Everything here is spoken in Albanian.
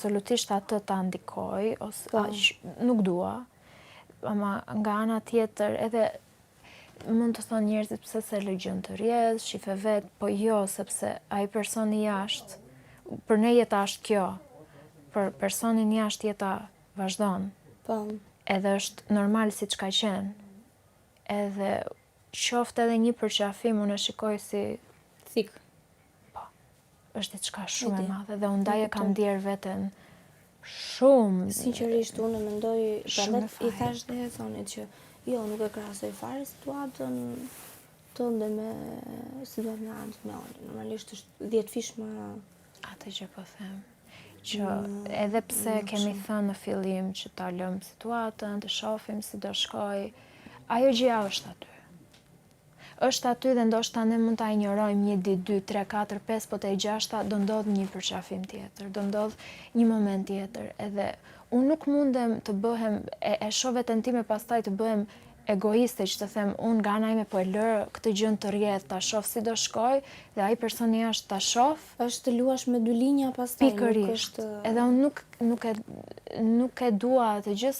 absolutisht atë ta ndikoj, ose nuk dua, ama nga ana tjetër edhe mund të thonë njerëzit pse se lë gjën të rjedh, shife vet, po jo, sepse ai personi jashtë, për ne jeta është kjo, për personin jashtë jeta vazhdon. Po. Edhe është normal siç ka qenë. Edhe qoftë edhe një përqafim unë e shikoj si Thik. po. Është diçka shumë e madhe dhe unë ndaj e kam ndier veten shumë. Sinqerisht unë mendoj, Shumë prandaj i thash dhe thonit që jo, nuk e krahasoj fare situatën tënde me situatën e anët me Olën. Normalisht është 10 fish më Atë që po them. Që edhe pse kemi thënë në fillim që ta lëm situatën, të shohim si do shkoj, ajo gjëja është aty. Është aty dhe ndoshta ne mund ta injorojmë 1 ditë, 2, 3, 4, 5, po te 6-ta do ndodh një përqafim tjetër, do ndodh një moment tjetër. Edhe unë nuk mundem të bëhem, e shoh veten time pastaj të bëhem egoiste që të them unë nga ana ime po e lër këtë gjën të rrjedh, ta shoh si do shkoj dhe ai personi jashtë ta shoh. Është të luash me dy linja pastaj. Pikërisht. Edhe unë nuk e dua atë gjë